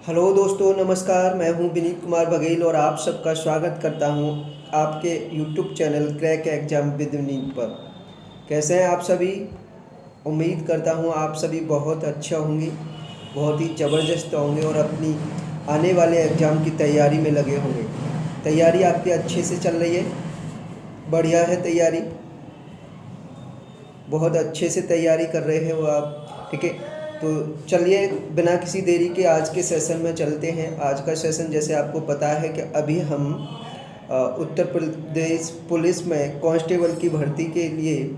Hello दोस्तों, नमस्कार। मैं हूं विनीत कुमार बघेल और आप सबका स्वागत करता हूं आपके YouTube channel crack exam with Vineet पर। कैसे हैं आप सभी? उम्मीद करता हूं आप सभी बहुत अच्छा होंगे, बहुत ही ज़बरदस्त होंगे और अपनी आने वाले एग्ज़ाम की तैयारी में लगे होंगे। तैयारी आपकी अच्छे से चल रही है? बढ़िया है तैयारी, बहुत अच्छे से तैयारी कर रहे हो आप, ठीक है। तो चलिए बिना किसी देरी के आज के सेशन में चलते हैं। आज का सेशन जैसे आपको पता है कि अभी हम उत्तर प्रदेश पुलिस में कांस्टेबल की भर्ती के लिए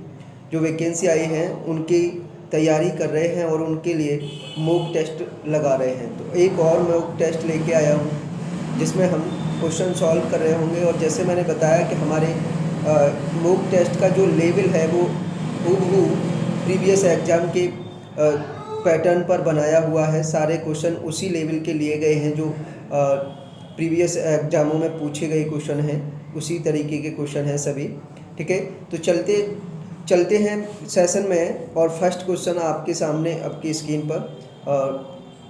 जो वैकेंसी आई हैं उनकी तैयारी कर रहे हैं और उनके लिए मॉक टेस्ट लगा रहे हैं। तो एक और मॉक टेस्ट लेके आया हूँ जिसमें हम क्वेश्चन सॉल्व कर रहे होंगे। और जैसे मैंने बताया कि हमारे मॉक टेस्ट का जो लेवल है वो हूबहू प्रीवियस एग्ज़ाम के पैटर्न पर बनाया हुआ है। सारे क्वेश्चन उसी लेवल के लिए गए हैं जो प्रीवियस एग्ज़ामों में पूछे गए क्वेश्चन हैं, उसी तरीके के क्वेश्चन हैं सभी, ठीक है। तो चलते हैं सेशन में। और फर्स्ट क्वेश्चन आपके सामने आपकी स्क्रीन पर।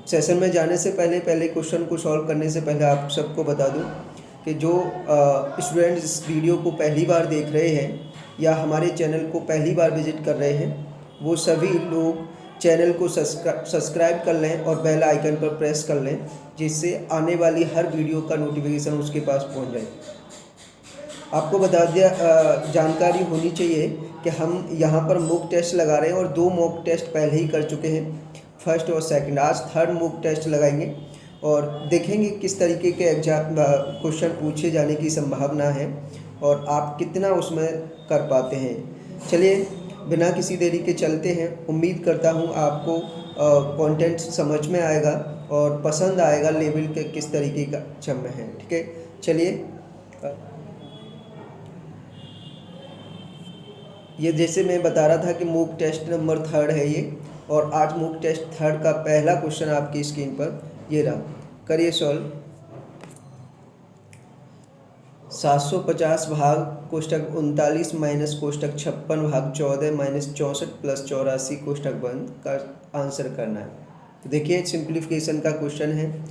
सेशन में जाने से पहले क्वेश्चन को सॉल्व करने से पहले आप सबको बता दूं कि जो स्टूडेंट इस वीडियो को पहली बार देख रहे हैं या हमारे चैनल को पहली बार विजिट कर रहे हैं, वो सभी लोग चैनल को सब्सक्राइब कर लें और बेल आइकन पर प्रेस कर लें, जिससे आने वाली हर वीडियो का नोटिफिकेशन उसके पास पहुंच जाए। आपको बता दिया जानकारी होनी चाहिए कि हम यहाँ पर मॉक टेस्ट लगा रहे हैं और 2 मॉक टेस्ट पहले ही कर चुके हैं, फर्स्ट और सेकंड। आज थर्ड मॉक टेस्ट लगाएंगे और देखेंगे किस तरीके के एग्जाम क्वेश्चन पूछे जाने की संभावना है और आप कितना उसमें कर पाते हैं। चलिए बिना किसी देरी के चलते हैं। उम्मीद करता हूँ आपको कंटेंट समझ में आएगा और पसंद आएगा, लेवल के किस तरीके का चम है, ठीक है। चलिए, ये जैसे मैं बता रहा था कि मॉक टेस्ट नंबर 3 है ये, और आज मॉक टेस्ट 3 का पहला क्वेश्चन आपकी स्क्रीन पर ये रहा। करिए सॉल्व। 750 भाग कोष्टक 39 माइनस कोष्टक 56 भाग 14 माइनस 64 प्लस 84 कोष्टक बंद का आंसर करना है। तो देखिए सिंप्लीफिकेशन का क्वेश्चन है,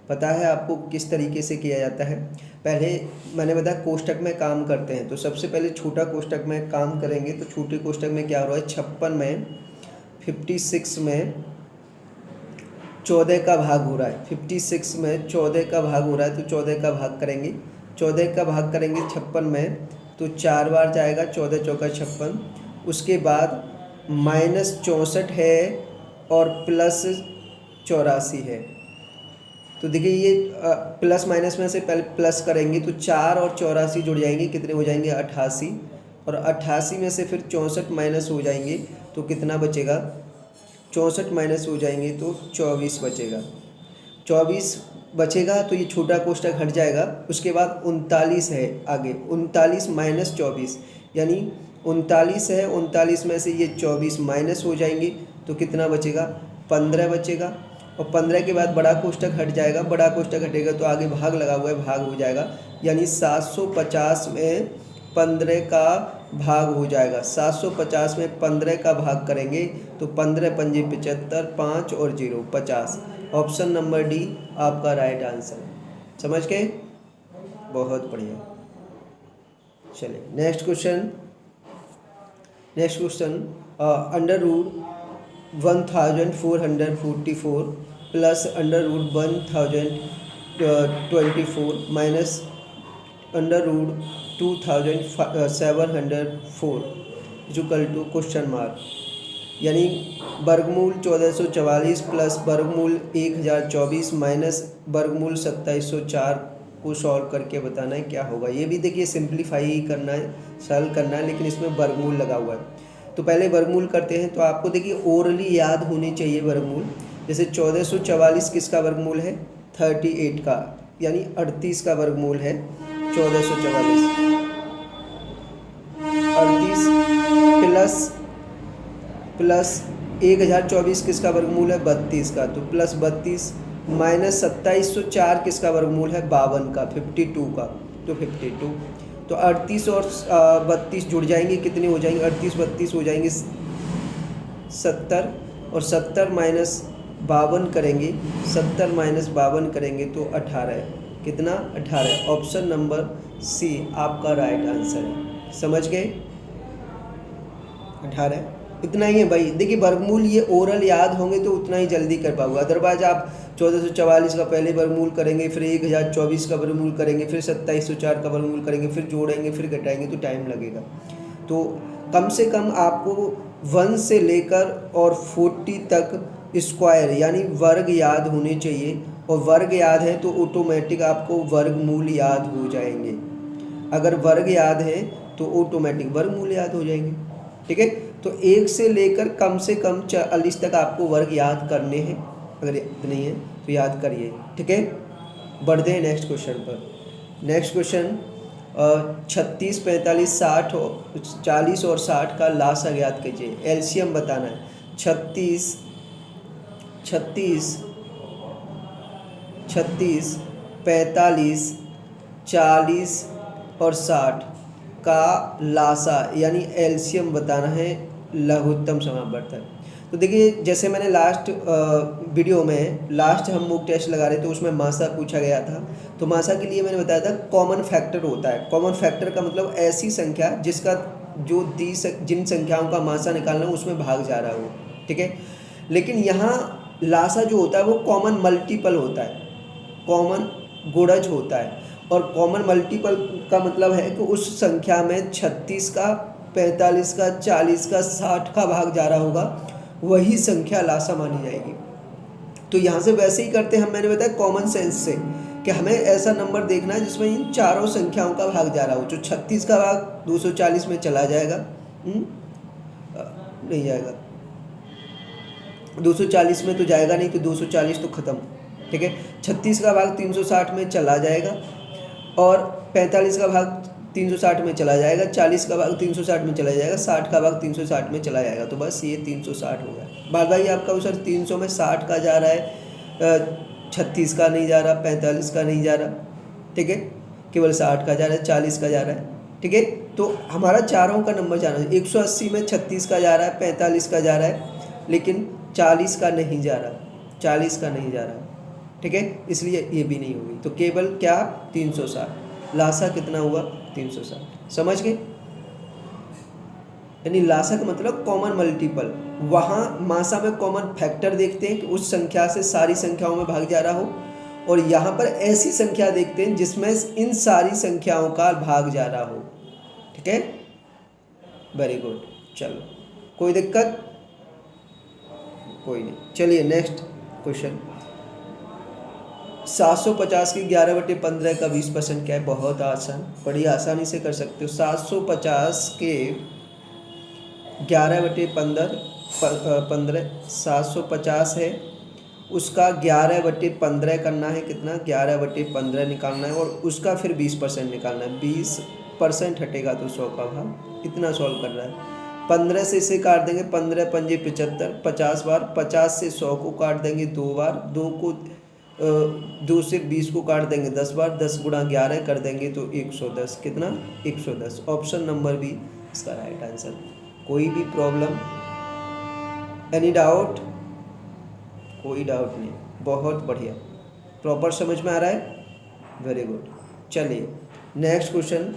पता है आपको किस तरीके से किया जाता है। पहले मैंने बताया कोष्टक में काम करते हैं, तो सबसे पहले छोटा कोष्टक में काम करेंगे। तो छोटे कोष्टक में क्या हो रहा है, 56 में 56 में 14 का भाग हो रहा है। 56 में 14 का भाग हो रहा है, तो 14 का भाग करेंगे। 14 का भाग करेंगे 56 में, तो 4 बार जाएगा, 14 चौका 56। उसके बाद माइनस 64 है और प्लस 84 है। तो देखिए ये प्लस माइनस में से पहले प्लस करेंगे तो 4 और 84 जुड़ जाएंगे, कितने हो जाएंगे 88। और 88 में से फिर 64 माइनस हो जाएंगे तो कितना बचेगा, 64 माइनस हो जाएंगे तो 24 बचेगा। 24 बचेगा तो ये छोटा कोष्टक हट जाएगा। उसके बाद 39 है आगे, 39 माइनस 24, यानी 39 है, 39 में से ये 24 माइनस हो जाएंगे तो कितना बचेगा, 15 बचेगा। और 15 के बाद बड़ा कोष्टक हट जाएगा, बड़ा कोष्टक हटेगा तो आगे भाग लगा हुआ है, भाग हो जाएगा, यानी 750 में 15 का भाग हो जाएगा। 750 में 15 का भाग करेंगे तो 15 पंजे 75, 5 और 0 50। ऑप्शन नंबर डी आपका राइट आंसर है। समझ गए? बहुत बढ़िया। चलिए next question. Under root 1444 plus under root 1024 minus under root 2704 equal to question mark, यानी वर्गमूल 1444 प्लस वर्गमूल 1024 माइनस वर्गमूल 2704 को सॉल्व करके बताना है क्या होगा। ये भी देखिए सिंप्लीफाई ही करना है, सॉल्व करना है, लेकिन इसमें वर्गमूल लगा हुआ है। तो पहले वर्गमूल करते हैं। तो आपको देखिए ओरली याद होनी चाहिए वर्गमूल। जैसे 1444 किसका वर्गमूल है, 38 का, यानी 38 का वर्गमूल है 1444। 38 प्लस 1024 किसका वर्गमूल है, 32 का, तो प्लस 32 माइनस 2704 किसका वर्गमूल है, 52 का, 52 का, तो 52। तो 38 और 32 जुड़ जाएंगे, कितने हो जाएंगे, 38 32 हो जाएंगे 70, और 70 माइनस 52 करेंगे, 70 माइनस 52 करेंगे तो 18 है। कितना? 18। ऑप्शन नंबर सी आपका राइट आंसर है। समझ गए? 18 इतना ही है भाई। देखिए वर्गमूल ये ओरल याद होंगे तो उतना ही जल्दी कर पाओगे, अदरवाइज आप 1444 का पहले वर्गमूल करेंगे, फिर 1024 का वर्गमूल करेंगे, फिर 2704 का वर्गमूल करेंगे, फिर जोड़ेंगे, फिर घटाएंगे तो टाइम लगेगा। तो कम से कम आपको 1 से लेकर और 40 तक स्क्वायर यानी वर्ग याद होने चाहिए, और वर्ग याद है तो ऑटोमेटिक आपको वर्गमूल याद हो जाएंगे। अगर वर्ग याद है तो ऑटोमेटिक वर्गमूल याद हो जाएंगे। ठीक है, तो 1 से लेकर कम से कम 40 तक आपको वर्ग याद करने हैं। अगर याद नहीं है तो याद करिए। ठीक है, बढ़ते हैं नेक्स्ट क्वेश्चन पर। नेक्स्ट क्वेश्चन 36, 45, 60 और 40 और 60 का लासा ज्ञात कीजिए। एलसीएम बताना है। 36, 45, 40 और 60 का लासा यानी एलसीएम बताना है, लघुत्तम समापवर्तक। तो देखिए जैसे मैंने लास्ट वीडियो में लास्ट हम मॉक टेस्ट लगा रहे थे, उसमें मासा पूछा गया था। तो मासा के लिए मैंने बताया था कॉमन फैक्टर होता है। कॉमन फैक्टर का मतलब ऐसी संख्या जिसका जो जिन संख्याओं का मासा निकालना है उसमें भाग जा रहा हो। ठीक है, लेकिन यहाँ लासा जो होता है वो कॉमन मल्टीपल होता है, कॉमन गुणज होता है। और कॉमन मल्टीपल का मतलब है कि उस संख्या में 36 का, 45 का, 40 का, 60 का भाग जा रहा होगा, वही संख्या लासा मानी जाएगी। तो यहाँ से वैसे ही करते हैं हम, मैंने बताया कॉमन सेंस से कि हमें ऐसा नंबर देखना है जिसमें इन चारों संख्याओं का भाग जा रहा हो। जो 36 का भाग 240 में चला जाएगा, नहीं जाएगा 240 में तो जाएगा नहीं, तो 240 तो ख़त्म। ठीक है, 36 का भाग 360 में चला जाएगा, और 45 का भाग 360 में चला जाएगा, 40 का भाग 360 में चला जाएगा, 60 का भाग 360 में चला जाएगा। तो बस ये 360 हो गया। बात भाई आपका उत्तर 300 में 60 का जा रहा है, 36 का नहीं जा रहा, 45 का नहीं जा रहा। ठीक है, केवल 60 का जा रहा है, 40 का जा रहा है। ठीक है, तो हमारा चारों का नंबर जाना है। 180 में 36 का जा रहा है, 45 का जा रहा है, लेकिन 40 का नहीं जा रहा, 40 का नहीं जा रहा। ठीक है, इसलिए ये भी नहीं होगी। तो केवल क्या 360। लासा कितना हुआ? 360। समझ गए? यानी लासा का मतलब कॉमन मल्टीपल। वहाँ मासा में कॉमन फैक्टर देखते हैं कि उस संख्या से सारी संख्याओं में भाग जा रहा हो, और यहाँ पर ऐसी संख्या देखते हैं जिसमें इन सारी संख्याओं का भाग जा रहा हो। ठीक है, वेरी गुड। चलो, कोई दिक्कत? कोई नहीं। चलिए नेक्स्ट क्वेश्चन। 750 की 11/15 का 20% क्या है? बहुत आसान, बड़ी आसानी से कर सकते हो। 750 के 11/15 750 है, उसका 11/15 करना है। कितना? 11/15 निकालना है, और उसका फिर 20% निकालना है। 20% हटेगा तो 100 का भाग। इतना सॉल्व कर रहा है। 15 से इसे काट देंगे, 15 पंजे 75, 50 बार। 50 से 100 को काट देंगे 2 बार। 2 से 20 को काट देंगे 10 बार। 10 गुणा 11 कर देंगे तो 110। कितना? 110। ऑप्शन नंबर बी इसका राइट आंसर। कोई भी प्रॉब्लम? Any doubt? कोई डाउट नहीं, बहुत बढ़िया, प्रॉपर समझ में आ रहा है। Very good. चलिए नेक्स्ट क्वेश्चन।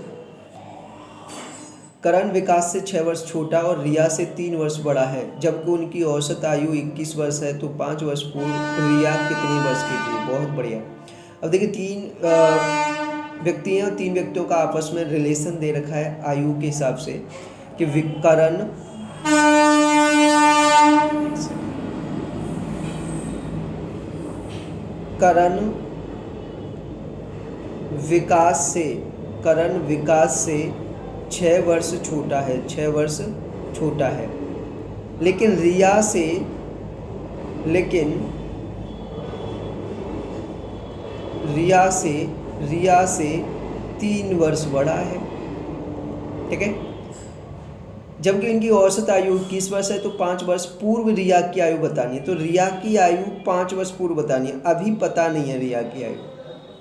करण विकास से 6 वर्ष छोटा और रिया से 3 वर्ष बड़ा है, जबकि उनकी औसत आयु 21 वर्ष है, तो 5 वर्ष पूर्व रिया कितनी वर्ष की थी? बहुत बढ़िया। अब देखिए 3 व्यक्ति हैं, और 3 व्यक्तियों का आपस में रिलेशन दे रखा है आयु के हिसाब से कि करण विकास से 6 वर्ष छोटा है, 6 वर्ष छोटा है, लेकिन रिया से 3 वर्ष बड़ा है। ठीक है, जबकि इनकी औसत आयु 21 वर्ष है, तो 5 वर्ष पूर्व रिया की आयु बतानी है। तो रिया की आयु 5 वर्ष पूर्व बतानी है, अभी पता नहीं है रिया की आयु।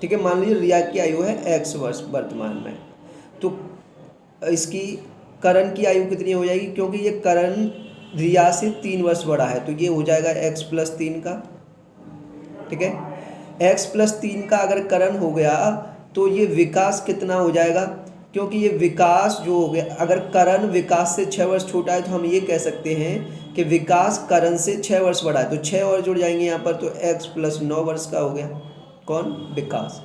ठीक है, मान लीजिए रिया की आयु है x वर्ष वर्तमान में, तो इसकी करण की आयु कितनी हो जाएगी? क्योंकि ये करण रिया से 3 वर्ष बड़ा है, तो ये हो जाएगा x प्लस 3 का। ठीक है, x प्लस 3 का अगर करण हो गया तो ये विकास कितना हो जाएगा, क्योंकि ये विकास जो हो गया, अगर करण विकास से 6 वर्ष छोटा है तो हम ये कह सकते हैं कि विकास करण से 6 वर्ष बड़ा है, तो 6 और जुड़ जाएंगे यहाँ पर, तो x प्लस 9 वर्ष का हो गया। कौन? विकास।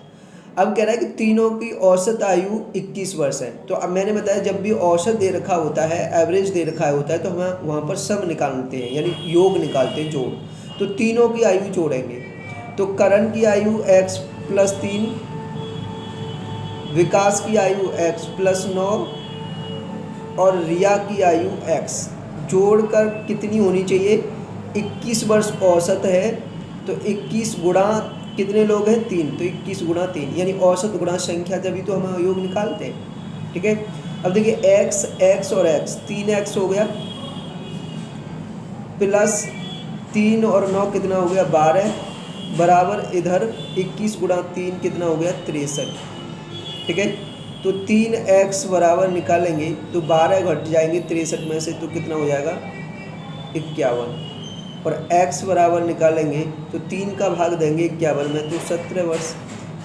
अब कह रहा है कि तीनों की औसत आयु 21 वर्ष है। तो अब मैंने बताया जब भी औसत दे रखा होता है, एवरेज दे रखा होता है, तो हम वहाँ पर सम निकालते हैं, यानी योग निकालते हैं, जोड़। तो तीनों की आयु जोड़ेंगे, तो करण की आयु x प्लस 3, विकास की आयु x प्लस 9 और रिया की आयु x, जोड़कर कितनी होनी चाहिए? 21 वर्ष औसत है, तो 21 गुणा कितने लोग हैं? 3, तो 21 गुणा 3 यानी औसत गुणा संख्या, तभी तो हम योग निकालते हैं। ठीक है, अब देखिए x और x, 3x हो गया, प्लस 3 और 9 कितना हो गया? 12, बराबर इधर 21 गुणा 3 कितना हो गया? 63। ठीक है, तो 3x बराबर निकालेंगे तो 12 घट जाएंगे 63 में से, तो कितना हो जाएगा? 51। और x बराबर निकालेंगे तो 3 का भाग देंगे 51 में, तो 17 वर्ष।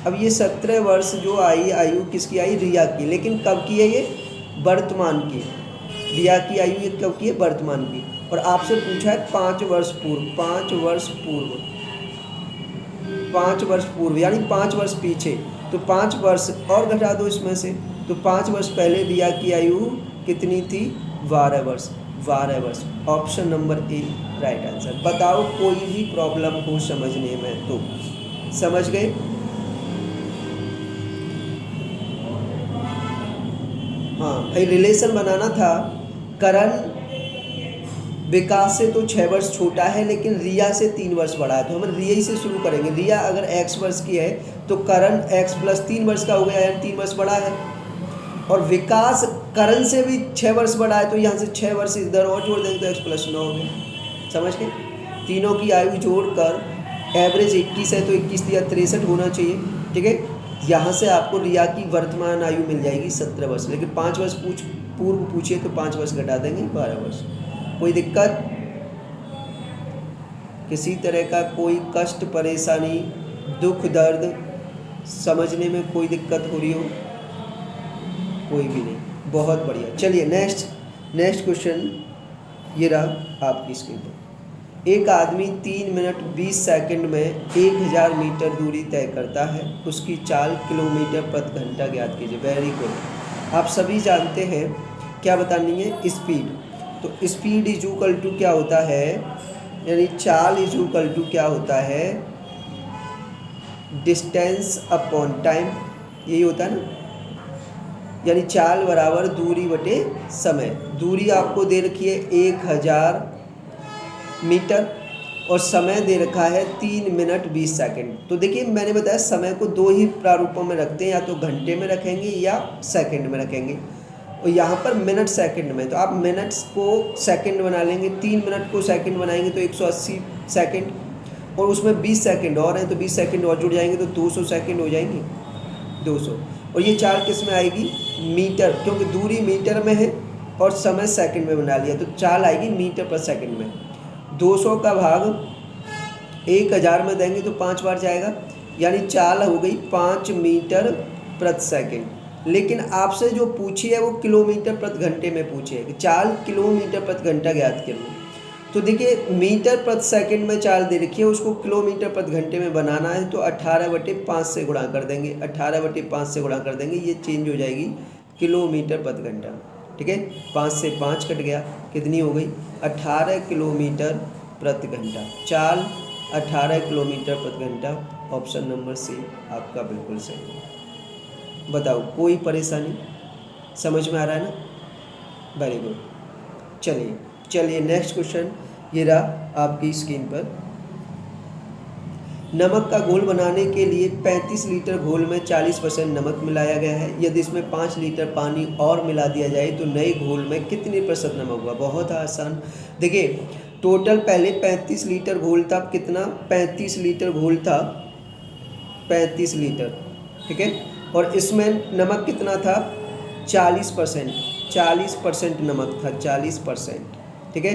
अब ये 17 वर्ष जो आई आयु किसकी आई? रिया की। लेकिन कब की है ये? वर्तमान की। रिया की आयु ये कब की है? वर्तमान की। और आपसे पूछा है 5 वर्ष पूर्व, 5 वर्ष पूर्व, 5 वर्ष पूर्व यानी 5 वर्ष पीछे, तो 5 वर्ष और घटा दो इसमें से, तो 5 वर्ष पहले रिया की आयु कितनी थी? 12 वर्ष। 12 वर्ष, option number A right answer. बताओ कोई भी प्रॉब्लम हो समझने में तो? समझ गए? हाँ भाई, रिलेशन बनाना था। करण विकास से तो 6 वर्ष छोटा है, लेकिन रिया से 3 वर्ष बड़ा है, तो हम रिया ही से शुरू करेंगे। रिया अगर x वर्ष की है तो करण x प्लस 3 वर्ष का हो गया, यानी 3 वर्ष बड़ा है। और विकास करण से भी 6 वर्ष बड़ा है, तो यहाँ से 6 वर्ष इधर और जोड़ देंगे तो x प्लस 9 हो गया। समझ गए? तीनों की आयु जोड़कर एवरेज 21 है, तो 21 दिया 63 होना चाहिए। ठीक है, यहाँ से आपको रिया की वर्तमान आयु मिल जाएगी 17 वर्ष, लेकिन 5 वर्ष पूर्व पूछिए तो 5 वर्ष घटा देंगे 12 वर्ष। कोई दिक्कत? किसी तरह का कोई कष्ट, परेशानी, दुख, दर्द, समझने में कोई दिक्कत हो रही हो? कोई भी नहीं, बहुत बढ़िया। चलिए नेक्स्ट क्वेश्चन ये रहा आपकी स्क्रीन पर। एक आदमी 3 मिनट 20 सेकंड में 1000 मीटर दूरी तय करता है, उसकी चाल किलोमीटर प्रति घंटा ज्ञात कीजिए। Very good. आप सभी जानते हैं क्या बतानी है? स्पीड। तो स्पीड इज इक्वल टू क्या होता है, यानी चाल इज इक्वल टू क्या होता है? डिस्टेंस अपॉन टाइम, यही होता है ना। यानी चाल बराबर दूरी बटे समय। दूरी आपको दे रखी है 1000 मीटर और समय दे रखा है 3 मिनट 20 सेकंड। तो देखिए मैंने बताया समय को 2 ही प्रारूपों में रखते हैं, या तो घंटे में रखेंगे या सेकंड में रखेंगे, और यहाँ पर मिनट सेकंड में। तो आप मिनट्स को सेकंड बना लेंगे, 3 मिनट को सेकंड बनाएंगे तो 180 सेकंड, और उसमें 20 सेकंड और हैं तो 20 सेकंड और जुड़ जाएंगे तो 200 सेकंड हो जाएंगे, 200। और ये चाल किस में आएगी? मीटर, क्योंकि दूरी मीटर में है और समय सेकंड में बना लिया, तो चाल आएगी मीटर पर सेकंड में। 200 का भाग 1000 में देंगे तो 5 बार जाएगा, यानी चाल हो गई 5 मीटर प्रति सेकंड। लेकिन आपसे जो पूछी है वो किलोमीटर प्रति घंटे में पूछी है कि चाल किलोमीटर प्रति घंटा ज्ञात करिए। तो देखिए मीटर प्रति सेकंड में चाल दे रखी है, उसको किलोमीटर प्रति घंटे में बनाना है, तो 18/5 से गुणा कर देंगे, 18/5 से गुणा कर देंगे, ये चेंज हो जाएगी किलोमीटर प्रति घंटा। ठीक है, 5 से 5 कट गया, कितनी हो गई? 18 किलोमीटर प्रति घंटा। चाल 18 किलोमीटर प्रति घंटा। ऑप्शन नंबर सी आपका बिल्कुल सही। बताओ कोई परेशानी? समझ में आ रहा है ना? Very good. चलिए नेक्स्ट क्वेश्चन ये रहा आपकी स्क्रीन पर। नमक का घोल बनाने के लिए 35 लीटर घोल में 40% नमक मिलाया गया है। यदि इसमें 5 लीटर पानी और मिला दिया जाए तो नए घोल में कितने प्रतिशत नमक होगा? बहुत आसान। देखिए टोटल पहले 35 लीटर घोल था, कितना? 35 लीटर घोल था, 35 लीटर। ठीक है, और इसमें नमक कितना था? 40%। 40% नमक था, 40%। ठीक है,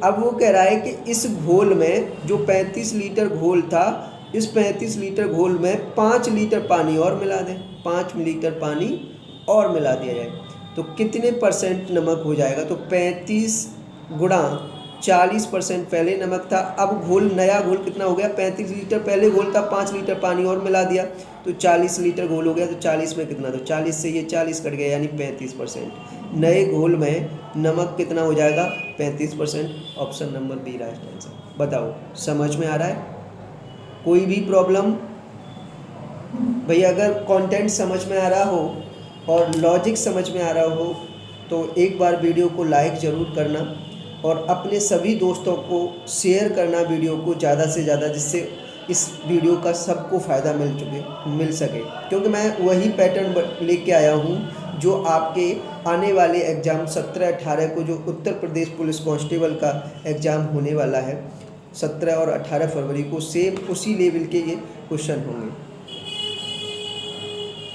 अब वो कह रहा है कि इस घोल में जो 35 लीटर घोल था, इस 35 लीटर घोल में 5 लीटर पानी और मिला दें, 5 लीटर पानी और मिला दिया जाए तो कितने % नमक हो जाएगा। तो 35 गुणा 40% पहले नमक था, अब घोल नया घोल कितना हो गया, 35 लीटर पहले घोल था, 5 लीटर पानी और मिला दिया तो 40 लीटर घोल हो गया। तो 40 में कितना, तो 40 से ये 40 कट गया यानी 35%। नए घोल में नमक कितना हो जाएगा, 35%। Option number B right answer. बताओ समझ में आ रहा है, कोई भी प्रॉब्लम? भैया अगर कंटेंट समझ में आ रहा हो और लॉजिक समझ में आ रहा हो तो एक बार वीडियो को लाइक ज़रूर करना और अपने सभी दोस्तों को शेयर करना वीडियो को ज़्यादा से ज़्यादा, जिससे इस वीडियो का सबको फ़ायदा मिल सके। क्योंकि मैं वही पैटर्न लेके आया हूँ जो आपके आने वाले एग्ज़ाम 17-18 को, जो उत्तर प्रदेश पुलिस कांस्टेबल का एग्ज़ाम होने वाला है 17 और 18 फरवरी को, सेम उसी लेवल के ये क्वेश्चन होंगे।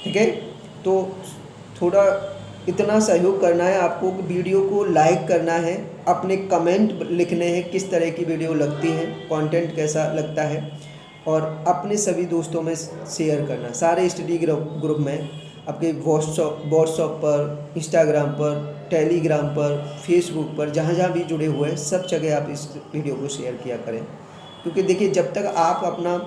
ठीक है, तो थोड़ा इतना सहयोग करना है आपको कि वीडियो को लाइक करना है, अपने कमेंट लिखने हैं किस तरह की वीडियो लगती है, कंटेंट कैसा लगता है, और अपने सभी दोस्तों में शेयर करना, सारे स्टडी ग्रुप में, आपके व्हाट्सएप पर, इंस्टाग्राम पर, टेलीग्राम पर, फेसबुक पर, जहाँ जहाँ भी जुड़े हुए हैं सब जगह आप इस वीडियो को शेयर किया करें। क्योंकि देखिए जब तक आप अपना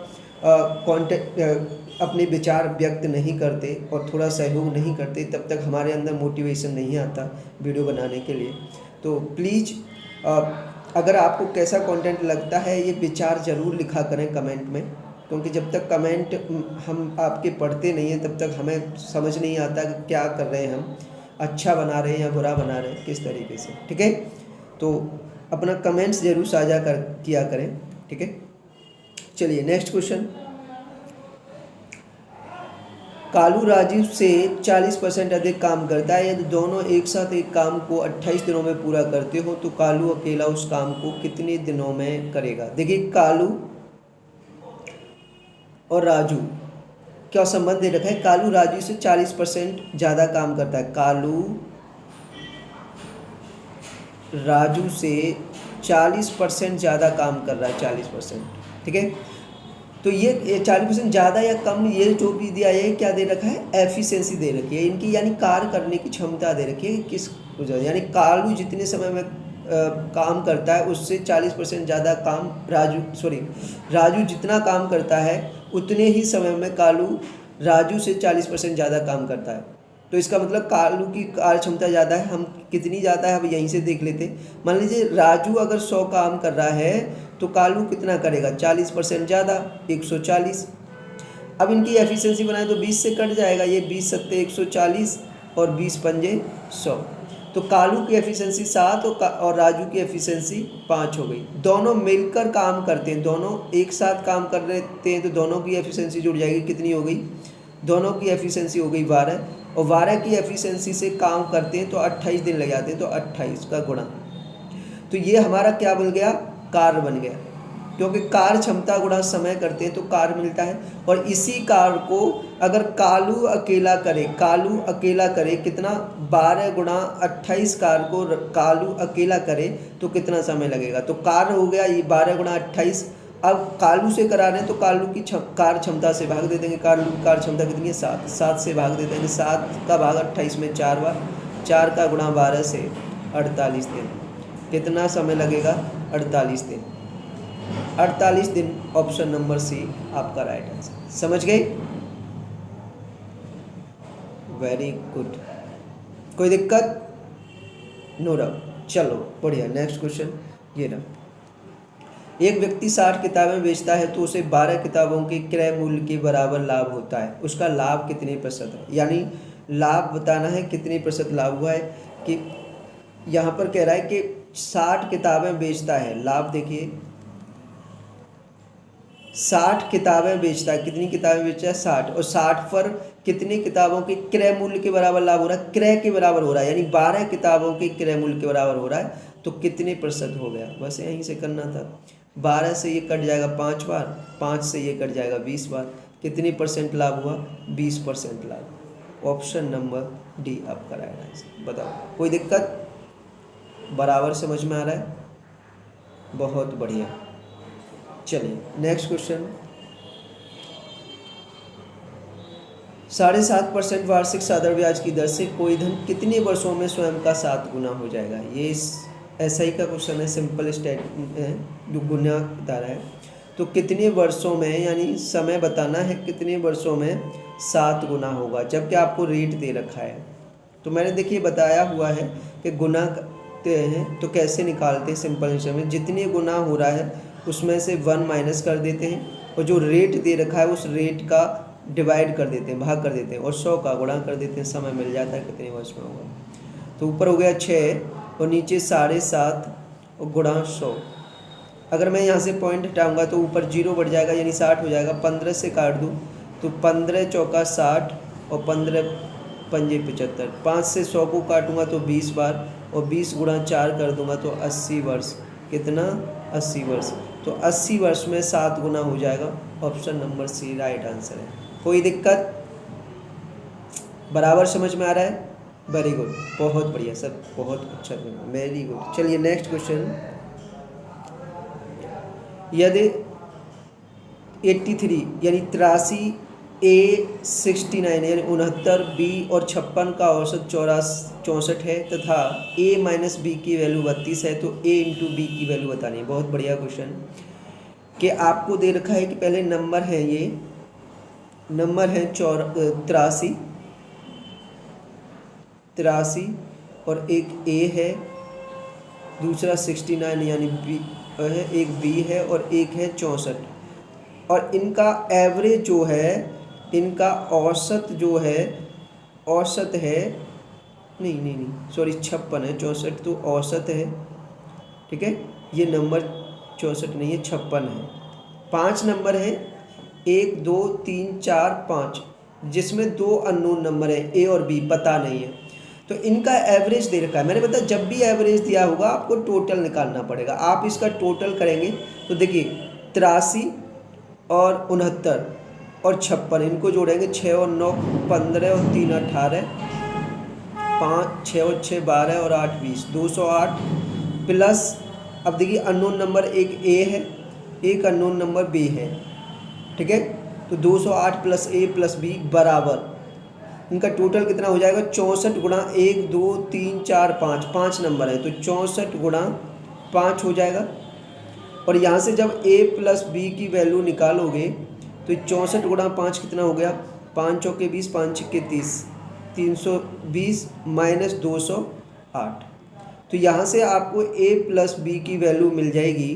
अपने विचार व्यक्त नहीं करते और थोड़ा सहयोग नहीं करते तब तक हमारे अंदर मोटिवेशन नहीं आता वीडियो बनाने के लिए। तो प्लीज़ अगर आपको कैसा कंटेंट लगता है ये विचार ज़रूर लिखा करें कमेंट में, क्योंकि जब तक कमेंट हम आपके पढ़ते नहीं हैं तब तक हमें समझ नहीं आता कि क्या कर रहे हैं हम, अच्छा बना रहे हैं या बुरा बना रहे हैं, किस तरीके से। ठीक है, तो अपना कमेंट्स ज़रूर साझा किया करें। ठीक है, चलिए नेक्स्ट क्वेश्चन। कालू राजू से 40% अधिक काम करता है, यदि दोनों एक साथ एक काम को 28 दिनों में पूरा करते हो तो कालू अकेला उस काम को कितने दिनों में करेगा। देखिए कालू और राजू क्या संबंध दे रखा है, कालू राजू से 40% ज़्यादा काम करता है, कालू राजू से 40% ज़्यादा काम कर रहा है, 40%। ठीक है, तो ये 40% ज़्यादा या कम, ये जो भी दिया है क्या दे रखा है, एफिशिएंसी दे रखी है इनकी, यानी कार्य करने की क्षमता दे रखी है किस, यानी कालू जितने समय में काम करता है उससे 40% ज़्यादा काम राजू जितना काम करता है उतने ही समय में कालू राजू से 40% ज़्यादा काम करता है। तो इसका मतलब कालू की कार्य क्षमता ज़्यादा है, हम कितनी ज़्यादा है अब यहीं से देख लेते। मान लीजिए राजू अगर 100 काम कर रहा है तो कालू कितना करेगा, 40% ज़्यादा, 140। अब इनकी एफिशिएंसी बनाए तो 20 से कट जाएगा, ये 20 सत्ते 140 और 20 पंजे 100। तो कालू की एफिशिएंसी 7 और राजू की एफिशिएंसी 5 हो गई। दोनों मिलकर काम करते हैं, दोनों एक साथ काम कर रहे हैं तो दोनों की एफिशिएंसी जुड़ जाएगी, कितनी हो गई, दोनों की एफिशिएंसी हो गई 12, और 12 की एफिशिएंसी से काम करते हैं तो 28 दिन लग जाते हैं, तो 28 का गुणा, तो ये हमारा क्या बन गया, कार्य बन गया। क्योंकि कार्य क्षमता गुणा समय करते हैं तो कार्य मिलता है। और इसी कार्य को अगर कालू अकेला करे कितना, 12 गुणा 28 कार्य को कालू अकेला करे तो कितना समय लगेगा। तो कार्य हो गया ये 12 गुणा 28। अब कालू से करा रहे हैं तो कालू की कार्य क्षमता से भाग दे देंगे, कालू की कार्य क्षमता कितनी है 7, 7 से भाग दे देंगे, 7 का भाग 28 में 4 बार, 4 का गुणा 12 से 48 दिन, कितना समय लगेगा, 48 दिन। 48 दिन ऑप्शन नंबर सी आपका राइट आंसर। समझ गए, वेरी गुड, कोई दिक्कत, नो डाउट। चलो बढ़िया, नेक्स्ट क्वेश्चन ये रहा। एक व्यक्ति 60 किताबें बेचता है तो उसे 12 किताबों के क्रय मूल्य के बराबर लाभ होता है, उसका लाभ कितने प्रतिशत है, यानी लाभ बताना है कितने प्रतिशत लाभ हुआ है। कि यहाँ पर कह रहा है कि 60 किताबें बेचता है, लाभ देखिए 60 किताबें बेचता है, कितनी किताबें बेचता है 60, और 60 पर कितनी किताबों के क्रय मूल्य के बराबर लाभ हो रहा है, क्रय के बराबर हो रहा है, यानी 12 किताबों के क्रय मूल्य के बराबर हो रहा है, तो कितने प्रतिशत हो गया, बस यहीं से करना था। 12 से ये कट जाएगा 5 बार, 5 से ये कट जाएगा 20 बार, कितनी % लाभ हुआ, 20% लाभ। ऑप्शन नंबर डी आपका राइट आंसर। बताओ कोई दिक्कत, बराबर समझ में आ रहा है, बहुत बढ़िया। चलिए नेक्स्ट क्वेश्चन। 7.5% वार्षिक साधारण ब्याज की दर से कोई धन कितने वर्षों में स्वयं का 7 गुना हो जाएगा? ये इस SI का क्वेश्चन है, सिंपल स्टेटमेंट है, जो गुना बता रहा है। तो कितने वर्षों में, यानी समय बताना है कितने वर्षों में 7 गुना होगा, जबकि आपको रेट दे रखा है। तो मैंने देखिए बताया हुआ है कि गुना करते हैं तो कैसे निकालते हैं। सिंपल में जितने गुना हो रहा है उसमें से 1 माइनस कर देते हैं, और जो रेट दे रखा है उस रेट का डिवाइड कर देते हैं, भाग कर देते हैं, और 100 का गुणा कर देते हैं, समय मिल जाता है कितने वर्ष में होगा। तो ऊपर हो गया 6 और नीचे 7.5 और गुणा 100। अगर मैं यहाँ से पॉइंट हटाऊंगा तो ऊपर 0 बढ़ जाएगा, यानी 60 हो जाएगा। 15 से काट दूँ तो 15 चौका 60 और 15 पंजे 75। 5 से 100 को काटूंगा तो 20 बार, और 20 गुणा 4 कर दूंगा तो 80 वर्ष। कितना? 80 वर्ष। तो 80 वर्ष में 7 गुना हो जाएगा। Option number C right answer है। कोई दिक्कत? बराबर समझ में आ रहा है? वेरी गुड, बहुत बढ़िया सर, बहुत अच्छा, वेरी गुड। चलिए नेक्स्ट क्वेश्चन। यदि 83 यानी 83 A 69 यानी 69 B और 56 का औसत 64 है तथा A माइनस बी की वैल्यू 32 है, तो A इंटू बी की वैल्यू बतानी है। बहुत बढ़िया क्वेश्चन कि आपको दे रखा है कि पहले नंबर है, ये नंबर है 83 और एक A है, दूसरा 69 यानी B है, एक B है और एक है 64, और इनका एवरेज जो है, इनका औसत जो है, औसत है नहीं सॉरी 56 है, 64 तो औसत है, ठीक है। ये नंबर 64 नहीं है, 56 है। 5 नंबर है, 1 2 3 4 5, जिसमें 2 अननोन नंबर है, A और B पता नहीं है। तो इनका एवरेज दे रखा है। मैंने बताया जब भी एवरेज दिया होगा आपको टोटल निकालना पड़ेगा। आप इसका टोटल करेंगे तो देखिए 83 और 69 और 56, इनको जोड़ेंगे 6 और 9 15 और 3 18, 5 6 और 6 12 और 8 20, 208 प्लस, अब देखिए अननोन नंबर एक A है, एक अननोन नंबर B है, ठीक है। तो 208 प्लस A प्लस B बराबर, इनका टोटल कितना हो जाएगा? 64 गुणा 1 2 3 4 5, 5 नंबर है तो 64 गुणा 5 हो जाएगा। और यहाँ से जब A प्लस B की वैल्यू निकालोगे तो 64 गुणा 5 कितना हो गया? 5 चौके 20, 5 छक्के 30, 320 माइनस 208। तो यहाँ से आपको A प्लस B की वैल्यू मिल जाएगी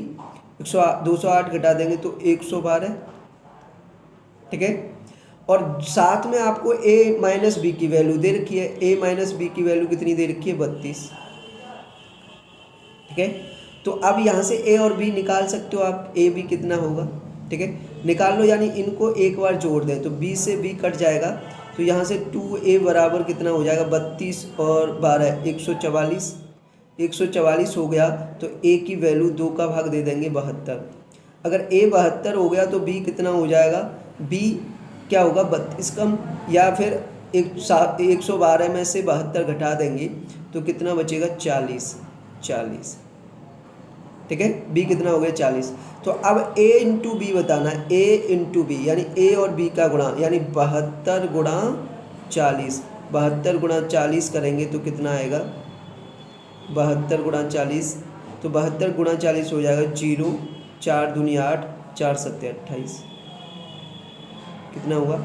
208 घटा देंगे तो 112, ठीक है। और साथ में आपको A माइनस बी की वैल्यू दे रखी है। A माइनस बी की वैल्यू कितनी दे रखी है? 32, ठीक है। तो अब यहाँ से A और B निकाल सकते हो आप। A B कितना होगा, ठीक है, निकाल लो। यानी इनको एक बार जोड़ दें तो B से B कट जाएगा, तो यहाँ से 2A बराबर कितना हो जाएगा? 32 और 12 144, 144 हो गया। तो A की वैल्यू 2 का भाग दे देंगे 72। अगर A 72 हो गया तो B कितना हो जाएगा? B क्या होगा? 32 कम, या फिर 112 में से 72 घटा देंगे तो कितना बचेगा? 40, ठीक है। B कितना हो गया? 40। तो अब A इंटू बी बताना है। A इंटू बी यानी A और B का गुणा, यानी 72 गुणा 40, 72 गुणा 40 करेंगे तो कितना आएगा? 72 गुणा 40, तो 72 गुणा 40 हो जाएगा 0, 4 दूनी 8, 4 सत्ते 28, कितना हुआ?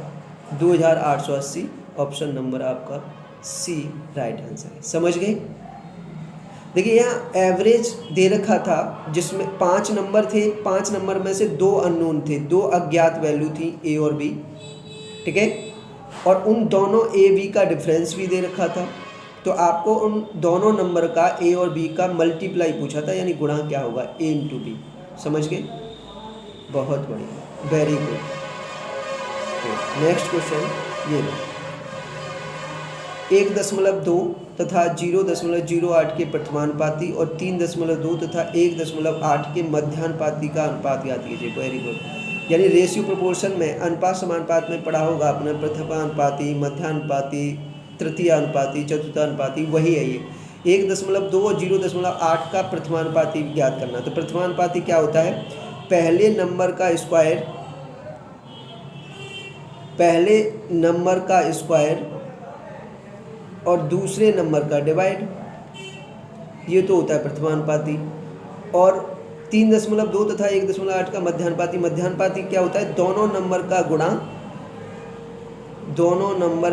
2880। ऑप्शन नंबर आपका सी राइट आंसर है। समझ गए? देखिए यहाँ एवरेज दे रखा था जिसमें 5 नंबर थे, 5 नंबर में से 2 अननोन थे, 2 अज्ञात वैल्यू थी A और B, ठीक है। और उन दोनों A B का डिफरेंस भी दे रखा था। तो आपको उन दोनों नंबर का A और B का मल्टीप्लाई पूछा था, यानी गुणा क्या होगा? A into B. समझ गए? बहुत बढ़िया, वेरी गुड। नेक्स्ट क्वेश्चन ये लो, 1.2 तथा 0.08 के प्रथमानुपाती और 3.2 तथा 1.8 के मध्यानुपाती का अनुपात ज्ञात कीजिए। Very good. यानी रेशियो प्रोपोर्शन में अनुपात समानुपात में पढ़ा होगा आपने, प्रथमानुपाती, मध्यानुपाती, तृतीयानुपाती, चतुर्थानुपाती, वही है ये। 1.2 और 0.8 का प्रथमानुपाती ज्ञात करना। तो प्रथमानुपाती क्या होता है? पहले नंबर का स्क्वायर और दूसरे नंबर का डिवाइड, ये तो होता है प्रथमानुपाती। और 3.2 तथा 1.8 का मध्यानुपाती। मध्यानुपाती क्या होता है? दोनों नंबर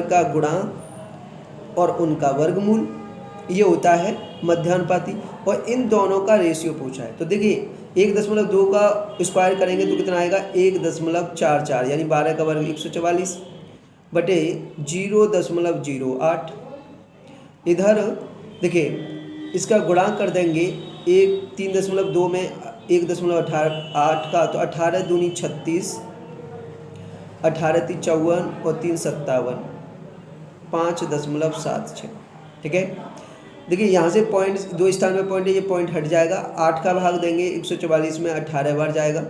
का गुणा और उनका वर्गमूल, ये होता है मध्यानुपाती। और इन दोनों का रेशियो पूछा है। तो देखिए 1.2 का स्क्वायर करेंगे तो कितना आएगा? 1.44, यानी 12 का वर्ग 144 बटे 0.08। इधर देखिए इसका गुणा कर देंगे 3.2 में 1.8 का, तो 18 दूनी 36, 18 × 3 = 54 और 3 × 7 = 5.76। ठीक है, देखिए यहाँ से पॉइंट, दो स्थान में पॉइंट है, ये पॉइंट हट जाएगा। 8 का भाग देंगे 144 में 18 बार जाएगा।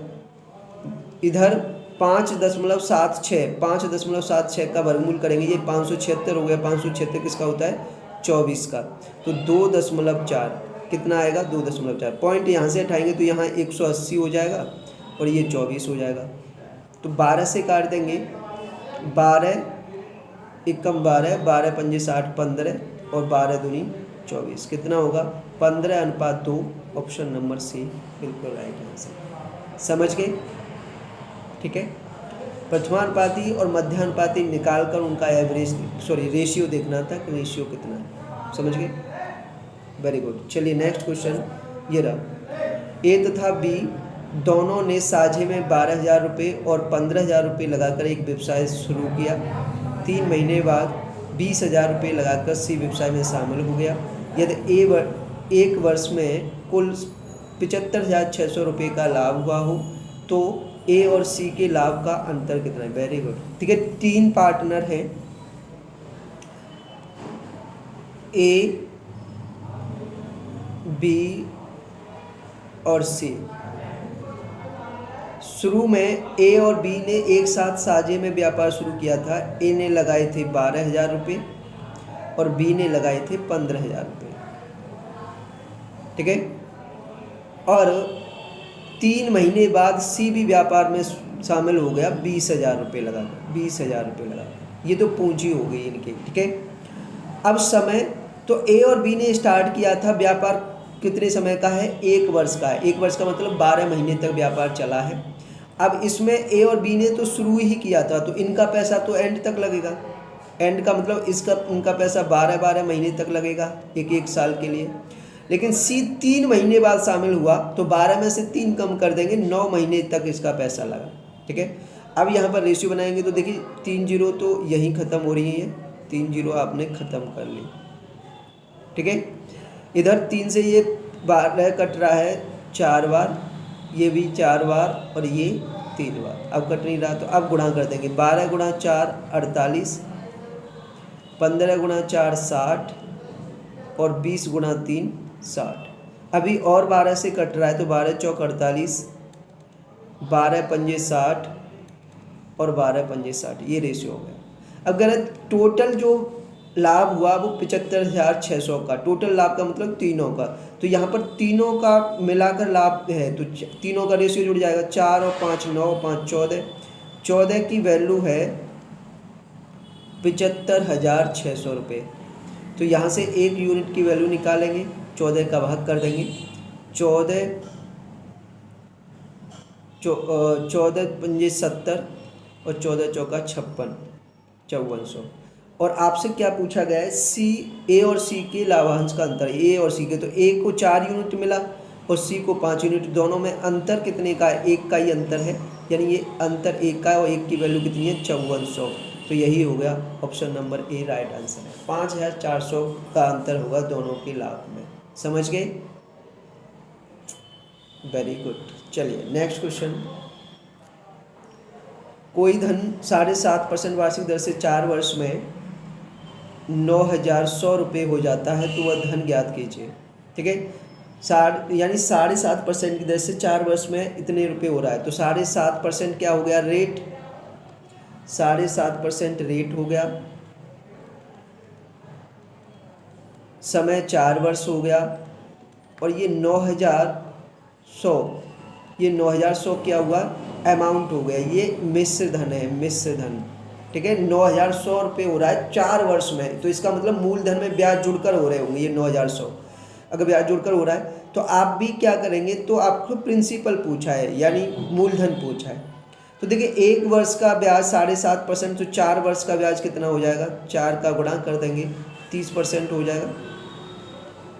इधर 5.76 का वर्गमूल करेंगे, ये 576 हो गया। 576 किसका होता है? 24 का। तो 2.4 कितना आएगा? 2.4। पॉइंट यहाँ से हटाएंगे तो यहाँ 180 हो जाएगा और ये 24 हो जाएगा। तो 12 से काट देंगे, 12 एकम 12, 12 पंजे 60, 15 और 12 दूनी 24, कितना होगा? 15:2। ऑप्शन नंबर सी बिल्कुल राइट आंसर। समझ गए? ठीक है, प्रथमानुपाती और मध्यानुपाती निकाल कर उनका रेशियो देखना था कि रेशियो कितना है। समझ गए? Very good. चलिए नेक्स्ट क्वेश्चन ये रहा। ए तथा बी दोनों ने साझे में 12,000 रुपये और 15,000 रुपये लगाकर एक व्यवसाय शुरू किया। 3 महीने बाद 20,000 रुपये लगाकर सी व्यवसाय में शामिल हो गया। यदि एक वर्ष में कुल 75,600 रुपये का लाभ हुआ हो तो ए और सी के लाभ का अंतर कितना है? Very good. ठीक है, 3 पार्टनर हैं, ए, बी और सी। शुरू में ए और बी ने एक साथ साझे में व्यापार शुरू किया था। ए ने लगाए थे 12,000 रुपये और बी ने लगाए थे 15,000 रुपये। ठीक है, और 3 महीने बाद सी भी व्यापार में शामिल हो गया 20,000 रुपये लगाकर। 20,000 रुपये लगाकर, ये तो पूंजी हो गई इनकी। ठीक है, अब समय, तो ए और बी ने स्टार्ट किया था व्यापार, कितने समय का है? 1 वर्ष का है। 1 वर्ष का मतलब 12 महीने तक व्यापार चला है। अब इसमें ए और बी ने तो शुरू ही किया था, तो इनका पैसा तो एंड तक लगेगा। एंड का मतलब उनका पैसा 12 महीने तक लगेगा, एक साल के लिए। लेकिन सी 3 महीने बाद शामिल हुआ, तो 12 में से 3 कम कर देंगे, 9 महीने तक इसका पैसा लगा। ठीक है, अब यहाँ पर रेशियो बनाएंगे तो देखिए 3 जीरो तो यहीं ख़त्म हो रही है, 3 जीरो आपने ख़त्म कर ली। ठीक है, इधर 3 से ये 12 कट रहा है 4 बार, ये भी 4 बार और ये 3 बार। अब कट नहीं रहा, तो अब गुणा कर देंगे। 12 × 4 = 48, 15 × 4 = 60 और 20 × 3 = 60। अभी और 12 से कट रहा है, तो 12 × 4 = 48, 12 पंजे 60 और 12 पंजे 60, ये रेशियो हो गया। अगर टोटल जो लाभ हुआ वो 75,600 का, टोटल लाभ का मतलब तीनों का, तो यहाँ पर तीनों का मिलाकर लाभ है, तो तीनों का रेशियो जुड़ जाएगा। 4 और 5 9, 5 14, 14 की वैल्यू है 75,600 रुपये। तो यहाँ से 1 यूनिट की वैल्यू निकालेंगे, 14 का भाग कर देंगे। 14 पंजे 70 और 14 चौका 56, 5400। और आपसे क्या पूछा गया है? सी, ए और सी के लाभांश का अंतर। ए और सी के, तो ए को 4 यूनिट मिला और सी को 5 यूनिट, दोनों में अंतर कितने का है? 1 का ही अंतर है, यानी ये अंतर 1 का है और 1 की वैल्यू कितनी है? 5400। तो यही हो गया option number A right answer है। 5,400 का अंतर होगा दोनों के लाभ में। समझ गए? Very good. चलिए नेक्स्ट क्वेश्चन। कोई धन 7.5% वार्षिक दर से 4 वर्ष में 9,100 रुपये हो जाता है, तो वह धन ज्ञात कीजिए। ठीक है, यानी 7.5% की दर से 4 वर्ष में इतने रुपये हो रहा है, तो 7.5% क्या हो गया? रेट। 7.5% रेट हो गया। समय 4 वर्ष हो गया, और ये 9100, ये 9100 क्या हुआ, अमाउंट हो गया, ये मिश्र धन है, मिश्र धन। ठीक है, 9100 रुपये हो रहा है 4 वर्ष में, तो इसका मतलब मूलधन में ब्याज जुड़कर हो रहे होंगे ये 9100। अगर ब्याज जुड़कर हो रहा है तो आप भी क्या करेंगे, तो आपको प्रिंसिपल पूछा है यानी मूलधन पूछा है। तो देखिए 1 वर्ष का ब्याज 7.5%, तो 4 वर्ष का ब्याज कितना हो जाएगा, 4 का गुणा कर देंगे 30% हो जाएगा,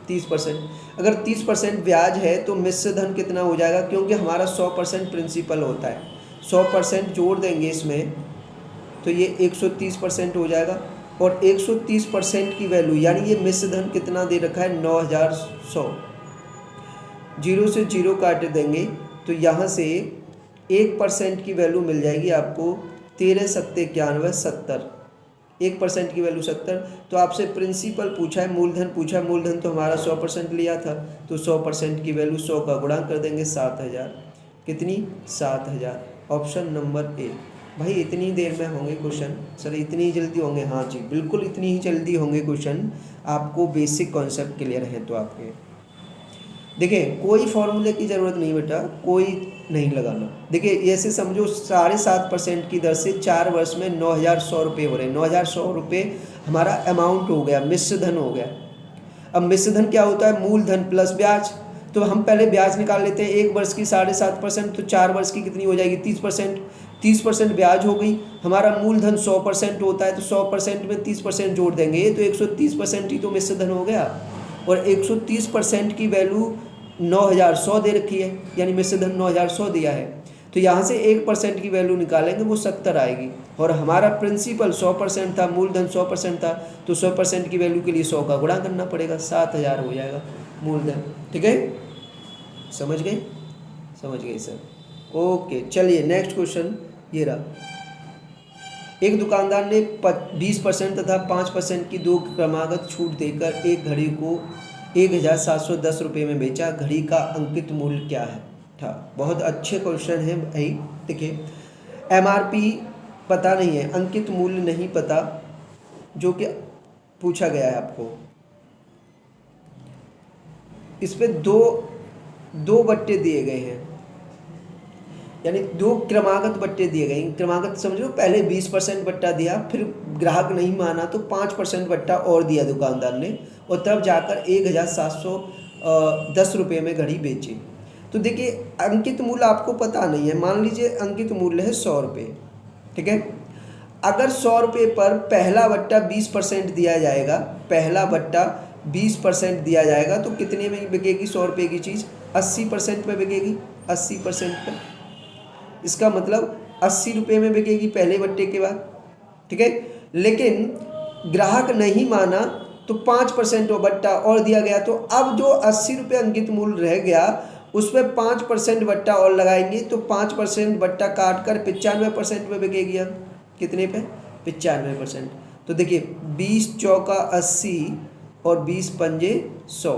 30%। अगर 30% ब्याज है तो मिश्र धन कितना हो जाएगा, क्योंकि हमारा 100% प्रिंसिपल होता है, 100% जोड़ देंगे इसमें तो ये 130% हो जाएगा। और 130% की वैल्यू यानी ये मिश्र धन कितना दे रखा है, 9100, 0 से 0 काट देंगे तो यहाँ से 1% की वैल्यू मिल जाएगी आपको 13 सत्ते 91 70, 1% की वैल्यू 70। तो आपसे प्रिंसिपल पूछा है, मूलधन पूछा है, मूलधन तो हमारा 100% लिया था, तो 100% की वैल्यू 100 का गुणा कर देंगे 7000, कितनी 7000, ऑप्शन नंबर ए। भाई इतनी देर में होंगे क्वेश्चन, सर इतनी जल्दी होंगे, हाँ जी बिल्कुल इतनी ही जल्दी होंगे क्वेश्चन, आपको बेसिक कॉन्सेप्ट क्लियर है तो आपके। देखिए कोई फॉर्मूले की ज़रूरत नहीं बेटा, कोई नहीं लगाना। देखिए ऐसे समझो 7.5% की दर से 4 वर्ष में 9100 रुपये हो रहे हैं, 9100 रुपये हमारा अमाउंट हो गया, मिश्र धन हो गया। अब मिश्र धन क्या होता है, मूलधन प्लस ब्याज। तो हम पहले ब्याज निकाल लेते हैं, 1 वर्ष की 7.5%, तो 4 वर्ष की कितनी हो जाएगी 30%, 30% ब्याज हो गई। हमारा मूलधन 100% होता है, तो 100% में 30% जोड़ देंगे तो 130% ही तो मिश्र धन हो गया। और 130% की वैल्यू 9100 दे रखी है, यानी मिश्र धन 9100 दिया है, तो यहाँ से 1% की वैल्यू निकालेंगे वो 70 आएगी। और हमारा प्रिंसिपल 100% था, मूलधन 100% था, तो 100% की वैल्यू के लिए 100 का गुणा करना पड़ेगा, 7000 हो जाएगा मूलधन। ठीक है, समझ गए, समझ गए सर, ओके। चलिए नेक्स्ट क्वेश्चन ये रहा। एक दुकानदार ने 20% तथा 5% की 2 क्रमागत छूट देकर एक घड़ी को 1710 रुपये में बेचा, घड़ी का अंकित मूल्य क्या है था। बहुत अच्छे क्वेश्चन है भाई। देखिए एमआरपी पता नहीं है, अंकित मूल्य नहीं पता, जो कि पूछा गया है आपको। इस पे दो बट्टे दिए गए हैं, यानी 2 क्रमागत बट्टे दिए गए। क्रमागत समझो, पहले 20% बट्टा दिया, फिर ग्राहक नहीं माना तो 5% बट्टा और दिया दुकानदार ने, और तब जाकर 1710 रुपये में घड़ी बेची। तो देखिए अंकित मूल्य आपको पता नहीं है, मान लीजिए अंकित मूल्य है 100 रुपये, ठीक है। अगर 100 रुपये पर पहला बट्टा 20% दिया जाएगा, पहला बट्टा 20% दिया जाएगा, तो कितने में बिकेगी 100 रुपये की चीज़, 80% में बिकेगी, 80% पे। इसका मतलब 80 रुपये में बिकेगी पहले बट्टे के बाद, ठीक है। लेकिन ग्राहक नहीं माना तो 5% बट्टा और दिया गया, तो अब जो 80 रुपये अंकित मूल्य रह गया उस पर 5% बट्टा और लगाएंगे, तो 5% बट्टा काट कर 95% में बिकेगी। अब कितने पे, 95%। तो देखिए 20 चौका 80 और 20 पंजे 100,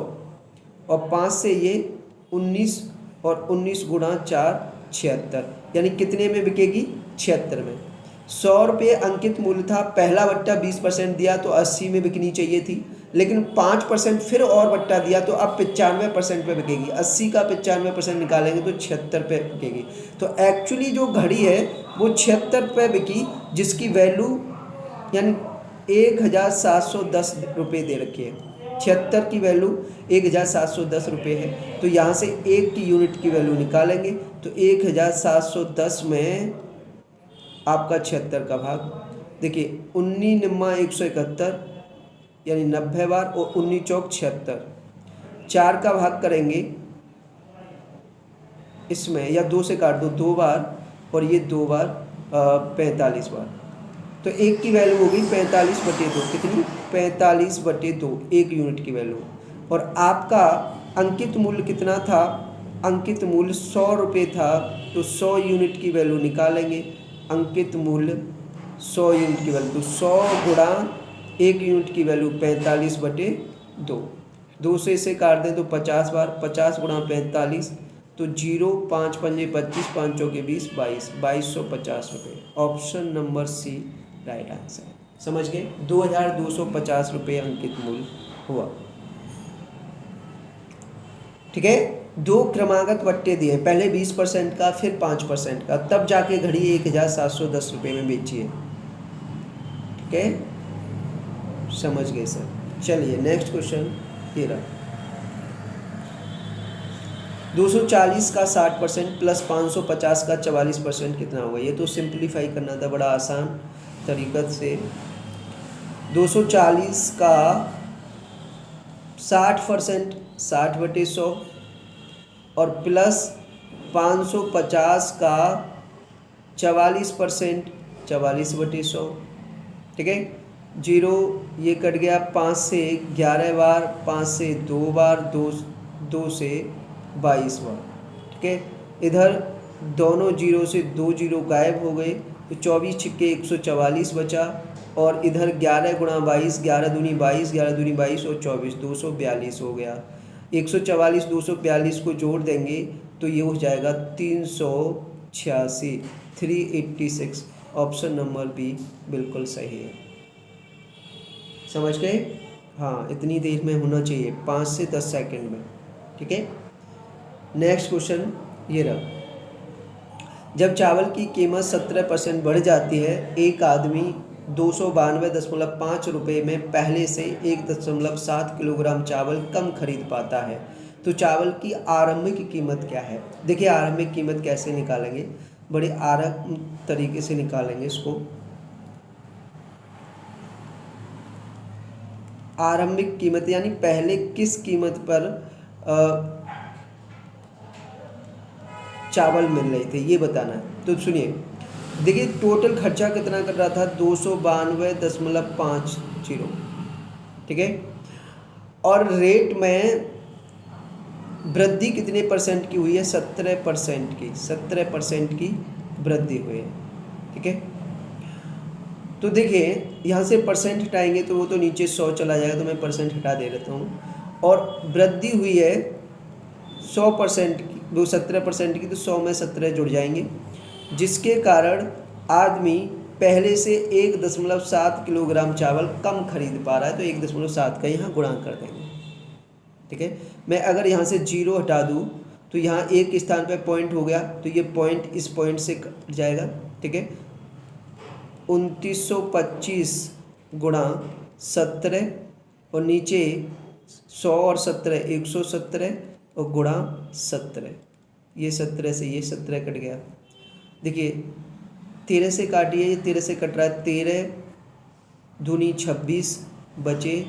और 5 से ये 19, और 19 गुणा 4 76, यानी कितने में बिकेगी 76 में। 100 रुपये अंकित मूल्य था, पहला बट्टा 20% दिया तो 80 में बिकनी चाहिए थी, लेकिन 5% फिर और बट्टा दिया तो अब 95% पे बिकेगी। 80 का 95% निकालेंगे तो 76 पे बिकेगी। तो एक्चुअली जो घड़ी है वो 76 पे बिकी, जिसकी वैल्यू यानी 1710 रुपये दे रखी है। 76 की वैल्यू 1710 रुपये है, तो यहाँ से 1 की यूनिट की वैल्यू निकालेंगे तो 1710 में आपका 76 का भाग, देखिए 19 निम्मा 171 यानी 90 बार, और 19 चौक 76, 4 का भाग करेंगे इसमें, या 2 से काट दो 2 बार, और ये 2 बार 45 बार, तो 1 की वैल्यू होगी 45/2, कितनी 45/2, 1 यूनिट की वैल्यू। और आपका अंकित मूल्य कितना था, अंकित मूल्य 100 रुपये था, तो 100 यूनिट की वैल्यू निकालेंगे। अंकित मूल्य 100 यूनिट की वैल्यू, तो 100 गुणा 1 यूनिट की वैल्यू 45/2, 2 से इसे काट दें तो 50 बार, 50 गुणा 45 तो 0, 5 पंजे 25, 5 चौके 20, 2250 रुपये। Option number C right answer. समझ गए, 2250 रुपये अंकित मूल्य हुआ। ठीक है। 2 क्रमागत वट्टे दिए, पहले 20% का फिर 5% का, तब जाके घड़ी 1710 रुपये में बेची है। ठीक है, समझ गए सर। चलिए नेक्स्ट क्वेश्चन ये रहा। 240 का 60% प्लस 550 का 44% कितना होगा? ये तो सिंप्लीफाई करना था बड़ा आसान तरीक़ा से। 240 का 60% 60/100 और प्लस 550 का 44% 44/100। ठीक है, 0 ये कट गया, 5 से 11 बार, 5 से 2 बार, 2 से 22 बार। ठीक है, इधर दोनों 0 से 2 0 गायब हो गए, तो 24 छिक्के 144 बचा, और इधर 11 गुणा 22, 11 दूनी 22, 11 दूनी 22 और 24 242 हो गया। 144 242 को जोड़ देंगे तो ये हो जाएगा 386 386। ऑप्शन नंबर बी बिल्कुल सही है। समझ गए? हाँ, इतनी देर में होना चाहिए, 5 से 10 सेकंड में। ठीक है, नेक्स्ट क्वेश्चन ये रहा। जब चावल की कीमत 17% बढ़ जाती है, एक आदमी 292.5 रुपये में पहले से 1.7 किलोग्राम चावल कम खरीद पाता है, तो चावल की आरंभिक कीमत क्या है? देखिए, आरंभिक कीमत कैसे निकालेंगे, बड़े आरंभ तरीके से निकालेंगे इसको। आरंभिक कीमत यानी पहले किस कीमत पर चावल मिल रहे थे ये बताना है। तो सुनिए, देखिए टोटल खर्चा कितना कर रहा था, 292.50। ठीक है, और रेट में वृद्धि कितने परसेंट की हुई है? 17% की, 17% की वृद्धि हुई है। ठीक है, तो देखिए यहाँ से परसेंट हटाएंगे तो वो तो नीचे 100 चला जाएगा, तो मैं परसेंट हटा दे देता हूँ। और वृद्धि हुई है 100% की, वो 17% की, तो 100 में 17 जुड़ जाएंगे, जिसके कारण आदमी पहले से 1.7 किलोग्राम चावल कम खरीद पा रहा है, तो 1.7 का यहाँ गुणा कर देंगे। ठीक है, मैं अगर यहाँ से 0 हटा दूँ तो यहाँ एक स्थान पे पॉइंट हो गया, तो ये पॉइंट इस पॉइंट से कट जाएगा। ठीक है, 2925 गुणा 17 और नीचे 100 और 17 117 और गुणा 17, ये 17 से ये 17 कट गया। देखिए 13 से काटिए, ये 13 से कट रहा है, 13 दूनी 26 बचे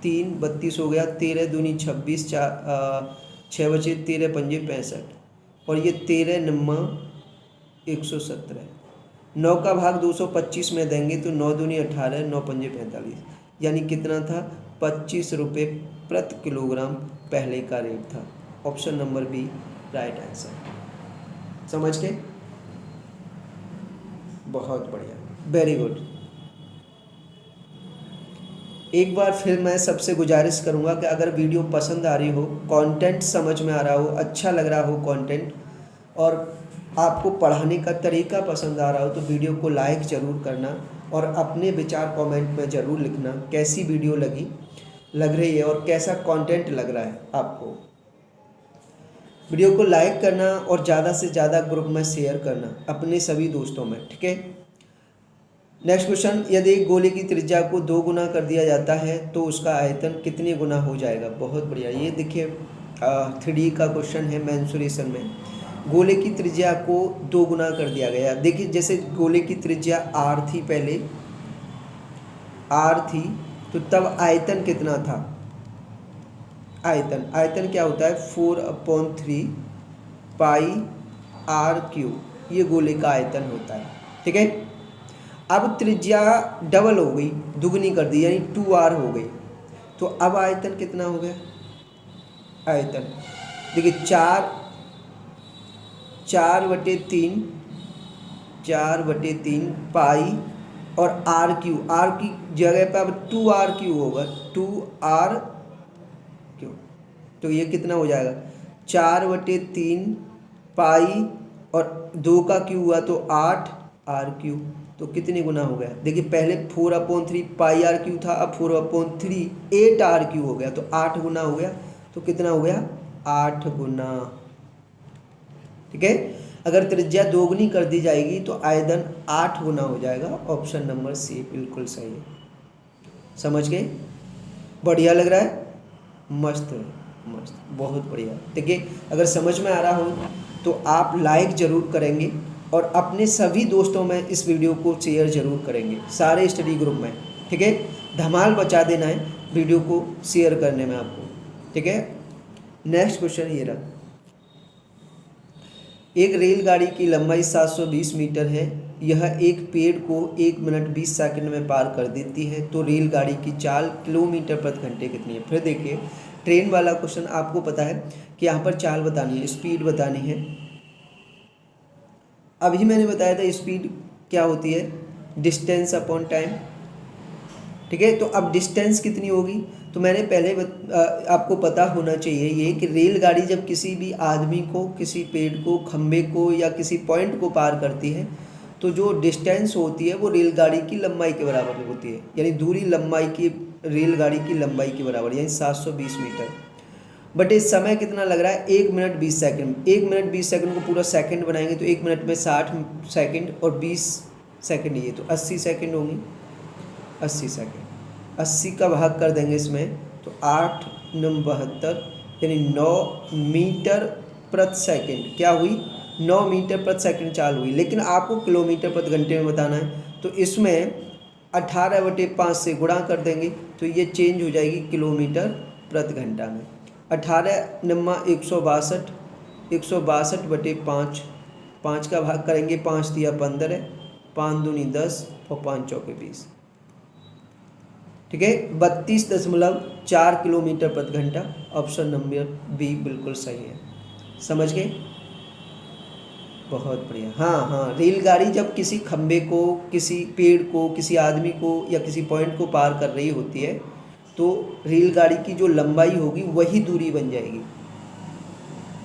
3 32 हो गया, 13 दूनी 26 6 बचे, 13 पंजे 65 और ये 13 नम्मा 117। 9 का भाग 225 में देंगे तो 9 दूनी 18, 9 पंजे 45, यानी कितना था? 25 रुपये प्रति किलोग्राम पहले का रेट था। Option number B right answer. समझ के? बहुत बढ़िया, वेरी गुड। एक बार फिर मैं सबसे गुजारिश करूंगा कि अगर वीडियो पसंद आ रही हो, कंटेंट समझ में आ रहा हो, अच्छा लग रहा हो कंटेंट, और आपको पढ़ाने का तरीका पसंद आ रहा हो, तो वीडियो को लाइक ज़रूर करना और अपने विचार कमेंट में ज़रूर लिखना, कैसी वीडियो लग रही है और कैसा कंटेंट लग रहा है आपको। वीडियो को लाइक करना और ज़्यादा से ज़्यादा ग्रुप में शेयर करना अपने सभी दोस्तों में। ठीक है, नेक्स्ट क्वेश्चन, यदि एक गोले की त्रिज्या को 2 गुना कर दिया जाता है तो उसका आयतन कितने गुना हो जाएगा? बहुत बढ़िया, ये देखिए 3D का क्वेश्चन है मेंसुरेशन में। गोले की त्रिज्या को 2 गुना कर दिया गया। देखिए जैसे गोले की त्रिज्या r थी, पहले r थी, तो तब आयतन कितना था? आयतन क्या होता है? 4/3 पाई r³, ये गोले का आयतन होता है। ठीक है, अब त्रिज्या डबल हो गई, दुगनी कर दी, यानी 2r हो गई, तो अब आयतन कितना हो गया? आयतन देखिए 4/3 पाई और r³ की जगह पर अब 2r³ होगा, 2r³, तो ये कितना हो जाएगा? 4/3 पाई और 2 का क्यू हुआ तो 8r³, तो कितने गुना हो गया? देखिए पहले 4/3 पाई r³ था, अब 4/3 8r³ हो गया, तो 8 गुना हो गया, तो कितना हो गया? 8 गुना। ठीक है, अगर त्रिज्या दोगुनी कर दी जाएगी तो आयतन 8 गुना हो जाएगा। ऑप्शन नंबर सी बिल्कुल सही है। समझ गए? बढ़िया लग रहा है? मस्त है, मस्त, बहुत बढ़िया। देखिए, अगर समझ में आ रहा हो तो आप लाइक ज़रूर करेंगे और अपने सभी दोस्तों में इस वीडियो को शेयर ज़रूर करेंगे, सारे स्टडी ग्रुप में। ठीक है, धमाल मचा देना है वीडियो को शेयर करने में आपको। ठीक है, नेक्स्ट क्वेश्चन ये रहा। एक रेलगाड़ी की लंबाई 720 मीटर है। यह एक पेड़ को 1 मिनट 20 सेकंड में पार कर देती है, तो रेलगाड़ी की चाल किलोमीटर प्रति घंटे कितनी है? फिर देखिए, ट्रेन वाला क्वेश्चन आपको पता है कि यहाँ पर चाल बतानी है, स्पीड बतानी है। अभी मैंने बताया था स्पीड क्या होती है, डिस्टेंस अपॉन टाइम। ठीक है, तो अब डिस्टेंस कितनी होगी? तो मैंने पहले आपको पता होना चाहिए ये कि रेलगाड़ी जब किसी भी आदमी को, किसी पेड़ को, खंबे को या किसी पॉइंट को पार करती है तो जो डिस्टेंस होती है वो रेलगाड़ी की लंबाई के बराबर होती है, यानी दूरी लंबाई की रेलगाड़ी की लंबाई के बराबर, यानी 720 मीटर। बट इस समय कितना लग रहा है? 1 मिनट 20 सेकंड। 1 मिनट 20 सेकंड को पूरा सेकंड बनाएंगे तो 1 मिनट में 60 सेकंड और 20 सेकंड, ये तो 80 सेकंड होंगी। 80 सेकंड, 80 का भाग कर देंगे इसमें तो 8 9 72, यानी 9 मीटर प्रति सेकंड। क्या हुई? 9 मीटर प्रति सेकंड चाल हुई। लेकिन आपको किलोमीटर प्रति घंटे में बताना है तो इसमें 18/5 से गुणा कर देंगे तो ये चेंज हो जाएगी किलोमीटर प्रति घंटा में। 18 9 162, 162/5, 5 का भाग करेंगे, 5 दिया 15 है, 5 दूनी 10 और 5 चौके 20। ठीक है, 32.4 किलोमीटर प्रति घंटा। ऑप्शन नंबर बी बिल्कुल सही है। समझ गए? बहुत बढ़िया। हाँ, रेलगाड़ी जब किसी खंबे को, किसी पेड़ को, किसी आदमी को या किसी पॉइंट को पार कर रही होती है तो रेलगाड़ी की जो लंबाई होगी वही दूरी बन जाएगी।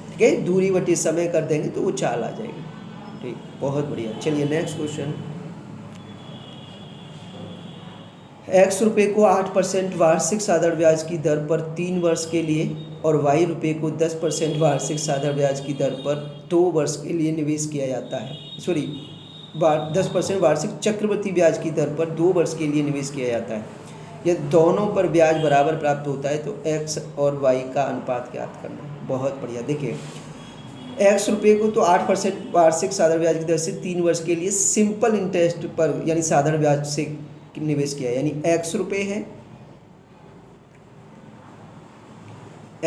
ठीक है, दूरी बटे समय कर देंगे तो वो चाल आ जाएगी। ठीक, बहुत बढ़िया। चलिए नेक्स्ट क्वेश्चन। x रुपये को 8% वार्षिक साधारण ब्याज की दर पर 3 वर्ष के लिए और y रुपये को 10% वार्षिक साधारण ब्याज की दर पर 2 वर्ष के लिए निवेश किया जाता है। 10% वार्षिक चक्रवृद्धि ब्याज की दर पर 2 वर्ष के लिए निवेश किया जाता है। यदि दोनों पर ब्याज बराबर प्राप्त होता है तो x और y का अनुपात ज्ञात करना। बहुत बढ़िया। देखिए, x रुपये को तो 8% वार्षिक साधारण ब्याज की दर से 3 वर्ष के लिए सिंपल इंटरेस्ट पर, यानी साधारण ब्याज से निवेश किया, यानी x रुपये है,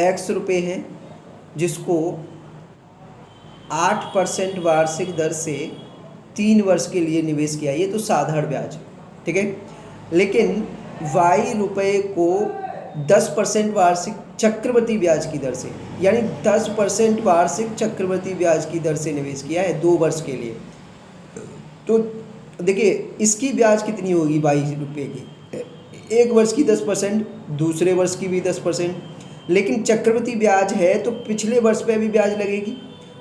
x रुपये है जिसको 8% वार्षिक दर से 3 वर्ष के लिए निवेश किया, ये तो साधारण ब्याज। ठीक है, लेकिन y रुपये को 10% वार्षिक चक्रवृद्धि ब्याज की दर से, यानी 10% वार्षिक चक्रवृद्धि ब्याज की दर से निवेश किया है 2 वर्ष के लिए। तो देखिए, इसकी ब्याज कितनी होगी? 22 रुपये की। एक वर्ष की 10%, दूसरे वर्ष की भी 10%। लेकिन चक्रवृद्धि ब्याज है तो पिछले वर्ष पे भी ब्याज लगेगी,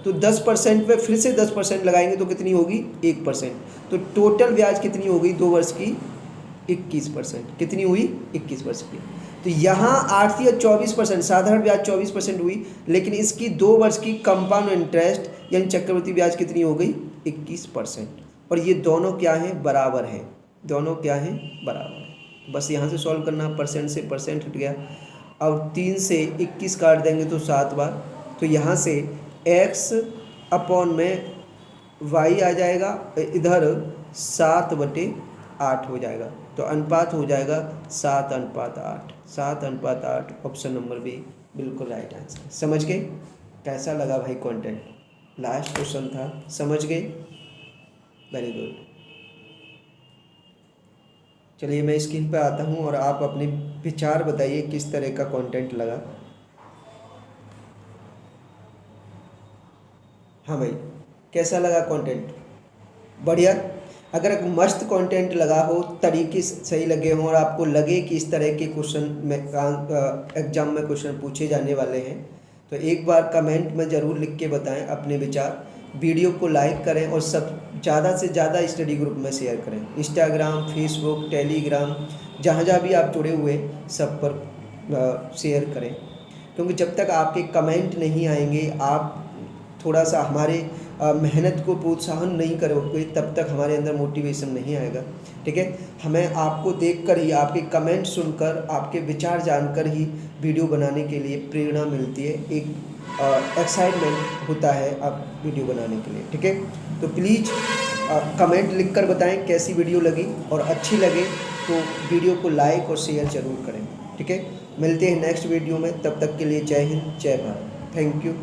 तो 10% पे फिर से 10% लगाएंगे तो कितनी होगी? 1%। तो टोटल ब्याज कितनी हो गई 2 वर्ष की? 21%। कितनी हुई? 21 वर्ष की। तो यहाँ 8 या 24%, साधारण ब्याज 24% हुई, लेकिन इसकी 2 वर्ष की कंपाउंड इंटरेस्ट यानी चक्रवृद्धि ब्याज कितनी हो गई? 21%। और ये दोनों क्या हैं? बराबर हैं। दोनों क्या हैं? बराबर हैं। बस यहाँ से सॉल्व करना, परसेंट से परसेंट हट गया। अब 3 से 21 काट देंगे तो 7 बार, तो यहाँ से x अपॉन में y आ जाएगा, इधर 7/8 हो जाएगा। तो अनुपात हो जाएगा 7:8। 7:8, ऑप्शन नंबर बी बिल्कुल राइट आंसर। समझ गए? कैसा लगा भाई कंटेंट? लास्ट क्वेश्चन था, समझ गए? Very good. चलिए मैं स्क्रीन पर आता हूँ और आप अपने विचार बताइए किस तरह का कंटेंट लगा। हाँ भाई, कैसा लगा कंटेंट? बढ़िया। अगर मस्त कंटेंट लगा हो, तरीके सही लगे हों और आपको लगे कि इस तरह के क्वेश्चन में एग्जाम में क्वेश्चन पूछे जाने वाले हैं तो एक बार कमेंट में ज़रूर लिख के बताएं अपने विचार। वीडियो को लाइक करें और सब ज़्यादा से ज़्यादा स्टडी ग्रुप में शेयर करें। इंस्टाग्राम, फेसबुक, टेलीग्राम, जहाँ जहाँ भी आप जुड़े हुए सब पर शेयर करें। क्योंकि जब तक आपके कमेंट नहीं आएंगे, आप थोड़ा सा हमारे मेहनत को प्रोत्साहन नहीं करोगे, तब तक हमारे अंदर मोटिवेशन नहीं आएगा। ठीक है, हमें आपको देखकर ही, आपके कमेंट सुनकर, आपके विचार जानकर ही वीडियो बनाने के लिए प्रेरणा मिलती है, एक एक्साइटमेंट होता है आप वीडियो बनाने के लिए। ठीक है, तो प्लीज़ कमेंट लिखकर बताएं कैसी वीडियो लगी, और अच्छी लगे तो वीडियो को लाइक और शेयर ज़रूर करें। ठीक है, मिलते हैं नेक्स्ट वीडियो में, तब तक के लिए जय हिंद, जय भारत, थैंक यू।